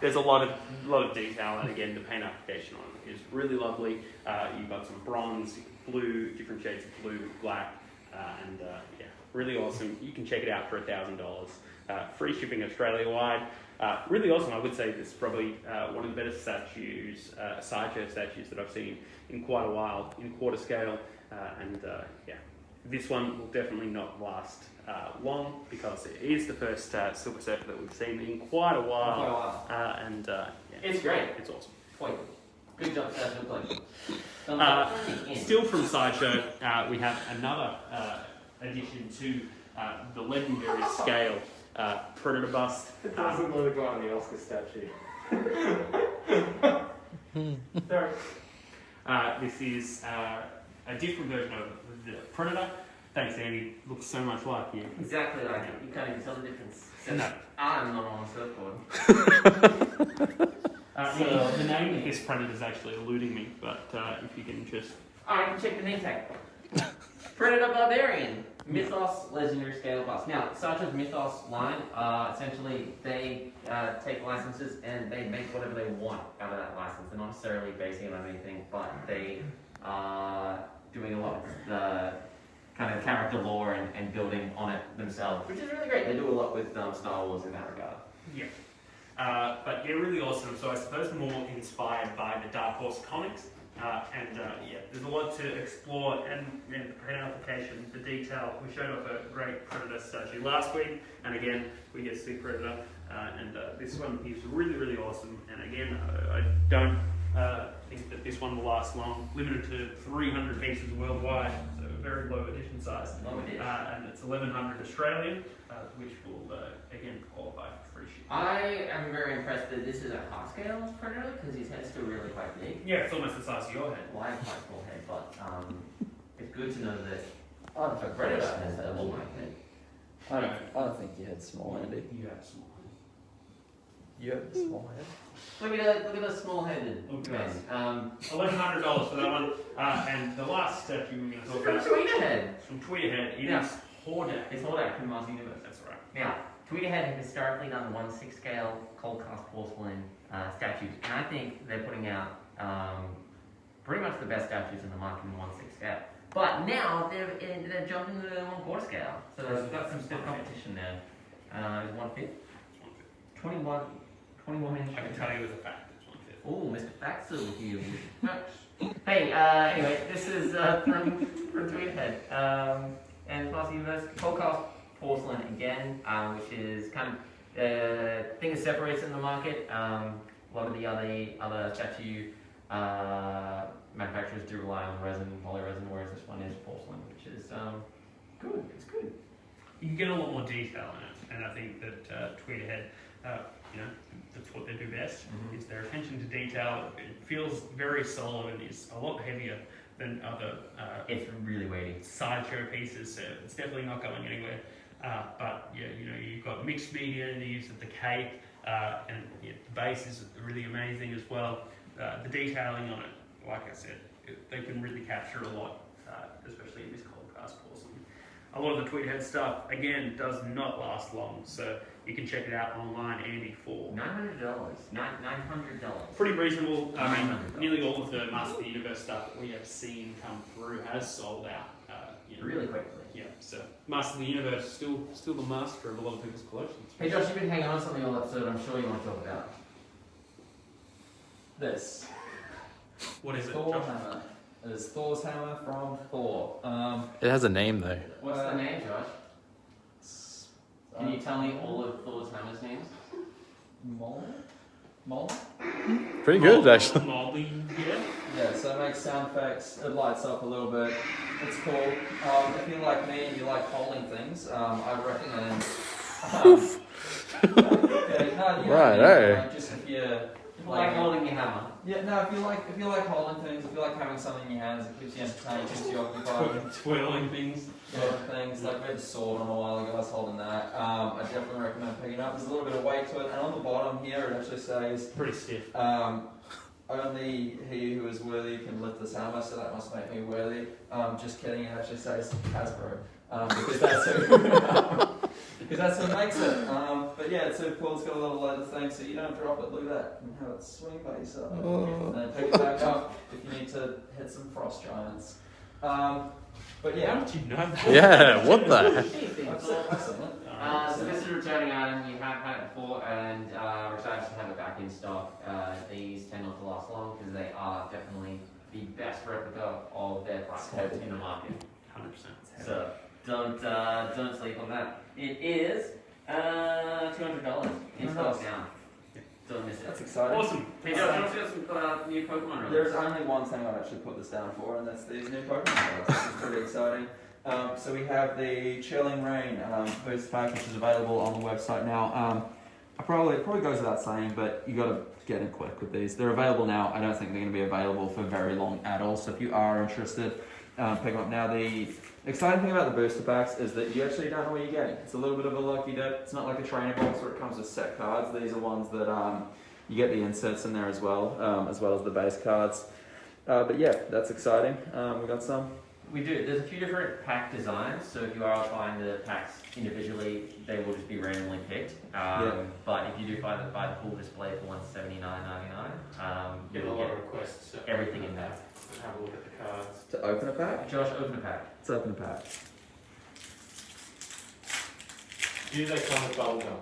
there's a lot of detail, and again, the paint application on it is really lovely. You've got some bronze, blue, different shades of blue, black, and yeah, really awesome. You can check it out for $1,000. Free shipping Australia-wide. Really awesome. I would say this is probably one of the better statues, sideshow statues that I've seen in quite a while, in quarter scale, and yeah. This one will definitely not last long because it is the first Silver Surfer that we've seen in quite a while. And yeah, It's great. it's awesome. Wait, good job, Still from Sideshow, we have another addition to the legendary scale Predator bust. It doesn't look like the Oscar statue. Sorry. This is a different version of the Predator. Thanks, Andy. Looks so much like you. Exactly like it. You can't even tell the difference. No. I'm not on a surfboard. The name of this Predator is actually eluding me, but if you can just... I can check the name tag. Predator Barbarian. Mythos Legendary Scale Bust. Now, Sideshow's Mythos line, essentially they take licenses and they make whatever they want out of that license. They're not necessarily basing it on anything, but they are doing a lot of the kind of character lore and building on it themselves, which is really great. They do a lot with Star Wars in that regard. Yeah. But yeah, really awesome. So I suppose more inspired by the Dark Horse comics. Yeah, there's a lot to explore, and the paint application, the detail. We showed off a great Predator statue last week, and again, we get to see Predator, and this one is really, really awesome. And again, I don't think that this one will last long. Limited to 300 pieces worldwide, so a very low edition size. And it's 1,100 Australian, which will, again, qualify for free shipping. I am very impressed that this is a half scale Predator because his head's still really quite big. Yeah, it's almost the size of your head. Well, I have quite a small head, but it's good to know that a Predator has a long head. I don't think you had small, Andy. You have a small head. You have a small head. Look at the small-headed Look at man. us. $1,100 for that one. And the last statue we're going to talk From about Tweeterhead. is from Tweeterhead. It Yeah. is Hordak. It's Hordak from Mars Universe. That's right. Now, Tweeterhead have historically done 1/6 scale cold cast porcelain statues, and I think they're putting out pretty much the best statues in the market in 1/6 scale. But now they're jumping to the 1/4 scale, so they've got some stiff competition there. Is 1/5? 21 inch. I can tell you as a fact it's 1/5. Oh, Mr. Faxer with you. Hey, anyway, this is from Tweethead. And Mars Universe, cold cast porcelain again, which is kind of thing that separates in the market. A lot of the other statue manufacturers do rely on resin, polyresin, whereas this one is porcelain, which is good. It's good. You can get a lot more detail in it, and I think that Tweeterhead, that's what they do best, is their attention to detail. It feels very solid and is a lot heavier than other It's really weighty. sideshow pieces, so it's definitely not going anywhere. But yeah, you've got mixed media in the use of the cape, and the base is really amazing as well. The detailing on it, like I said, they can really capture a lot, especially in this cold cast porcelain. A lot of the Tweethead stuff, again, does not last long, so you can check it out online, Andy, for $900. $900. pretty reasonable. I mean, $900. nearly all of the Master of the Universe stuff that we have seen come through has sold out. Really quickly. Yeah, so Master of the Universe still the master of a lot of people's collections. Hey Josh, you've been hanging on to something all episode. I'm sure you want to talk about. This. What is it, Thor Josh? hammer. It is Thor's hammer from Thor. It has a name though. What's the name, Josh? Can you tell me all of Thor's hammer's names? Mole? Pretty good, actually. Moldy, yeah. Yeah, so it makes sound effects. It lights up a little bit. It's cool. If you're like me and you like holding things, I recommend. Just if you Like holding your hammer. Yeah, no. If you like holding things, if you like having something in your hands, it keeps you entertained, keeps you occupied. Twirling things. Things like we had a sword on a while ago. I was holding that. I definitely recommend picking it up. There's a little bit of weight to it, and on the bottom here it actually says Pretty stiff. only he who is worthy can lift this hammer, so that must make me worthy. Just kidding, it actually says Hasbro. Because that's who because that's who makes it. But yeah, it's super cool. It's got a little leather thing, so you don't drop it. Look at that, and have it swing by yourself, and then pick it back up if you need to hit some frost giants. But yeah, How did you know that? Yeah, what the heck? I've seen it. So this is a returning item. You have had it before, and we're excited to have it back in stock. These tend not to last long because they are definitely the best replica of their platform in the market. 100%. So don't sleep on that. It is $200 in stock now. Don't miss it. That's exciting. Awesome. Hey, Josh, you also got some new Pokemon releases. There's only one thing I'd actually put this down for, and that's these new Pokemon cards. This is pretty exciting. So we have the Chilling Rain boost pack, which is available on the website now. It probably goes without saying, but you got to get in quick with these. They're available now. I don't think they're going to be available for very long at all. So if you are interested, pick them up now. The exciting thing about the booster packs is that you actually don't know what you're getting. It's a little bit of a lucky dip. It's not like a trainer box where it comes with set cards. These are ones that you get the inserts in there as well as the base cards. But yeah, that's exciting. We got some. We do. There's a few different pack designs, so if you are buying the packs individually, they will just be randomly picked. But if you do buy the full display for $179.99, Get a you'll lot get of requests. everything in there. Have a look at the cards. To open a pack? Josh, open a pack. Let's open a pack. Do they come with bubblegum?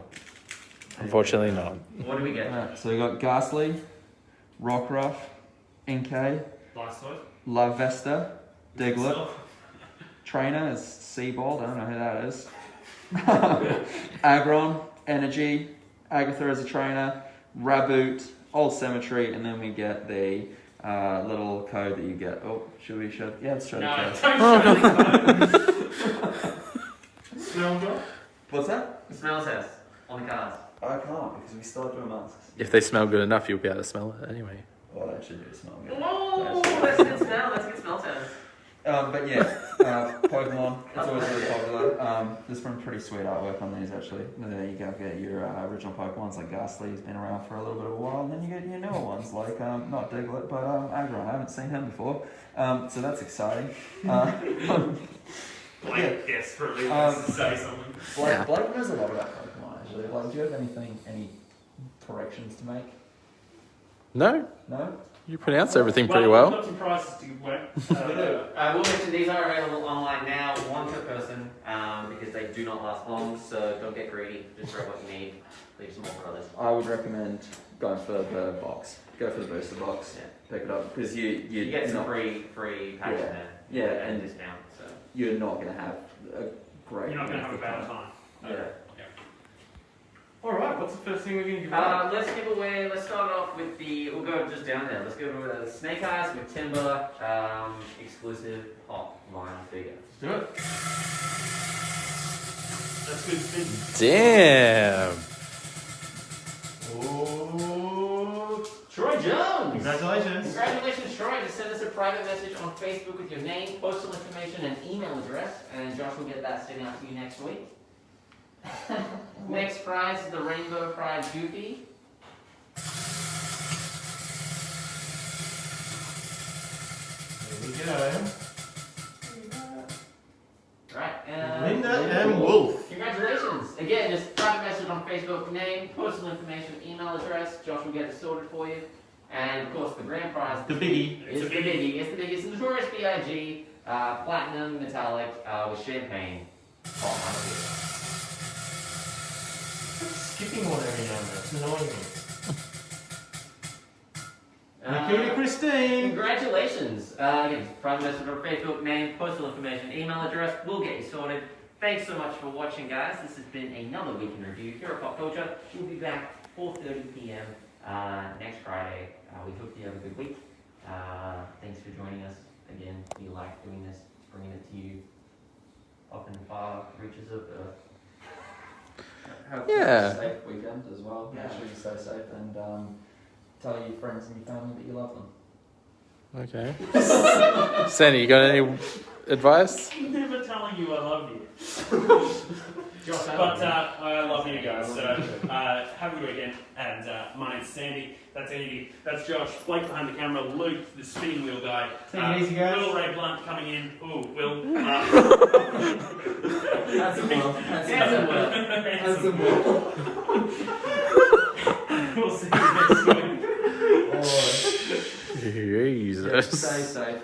Unfortunately not. What do we get? Alright, so we got Ghastly, Rockruff, Inkay, Blastoise. La Vesta, Diglett, Trainer is Seabold, I don't know who that is. Aggron, Energy, Agatha as a trainer, Raboot, Old Cemetery, and then we get the little code that you get. Oh, should we show? Yeah, let's show the code. Don't show the Smell good? What's that? The smell test on the cards. I can't because we still have to do masks. If they smell good enough, you'll be able to smell it anyway. Well, that should do smell good. Whoa, that's a good smell. That's a good smell test. But yeah, Pokemon, it's always really popular. There's some pretty sweet artwork on these actually. There you go, get your original Pokemons like Ghastly, he's been around for a little bit of a while, and then you get your newer ones like, not Diglett, but Aggron, I haven't seen him before. So that's exciting. Blake desperately wants to say something. Blake knows a lot about Pokemon actually. Like, do you have any corrections to make? No, No? you pronounce everything pretty We've well. got some prizes to give away. We'll mention these are available online now, one per person, because they do not last long, so don't get greedy. Just grab what you need. Leave some more for others. I would recommend going for the box. Go for the booster box. Yeah. Pick it up because you get some not, free packs in there. Yeah, and and discount. So you're not going to have a great. You're not going to have a bad time. Yeah. Alright, what's the first thing we're going to give away? let's give away. Let's start off with we'll go just down there. Let's go with the Snake Eyes with Timber exclusive pop line figure. Let's do it. That's good spin. Damn. Oh, Troy Jones! congratulations. Congratulations, Troy. Just send us a private message on Facebook with your name, postal information, and email address, and Josh will get that sent out to you next week. Next prize is the Rainbow Pride Goofy. There we go. Right. Linda and Wolf. Congratulations. Again, just private message on Facebook, name, postal information, email address. Josh will get it sorted for you. And of course, the grand prize The biggie. is the biggie. It's the biggest. Notorious B.I.G. Platinum metallic with champagne. Skipping one every now and then. It's annoying me. Uh, Nikita Christine. Congratulations. Again, private message on Facebook, name, postal information, email address. We'll get you sorted. Thanks so much for watching, guys. This has been another week in review here at Popcultcha. We'll be back 4:30 p.m. Next Friday. We hope you have a good week. Thanks for joining us. Again, we like doing this, bringing it to you up in far reaches of Earth. Have Yeah. a safe weekend as well. Yeah. Make sure you stay safe and tell your friends and your family that you love them. Okay. Sandy, you got any advice? I'm never telling you I love you. Josh But Allen. I love you guys. So have a good weekend. And my name's Sandy. That's Andy. That's Josh. Blake behind the camera. Luke, the spinning wheel guy. Take it easy, guys. Will Ray Blunt coming in. Ooh, Will. That's a Will. Handsome Will. That's a Will. We'll see you next week. Oh, Jesus. stay safe.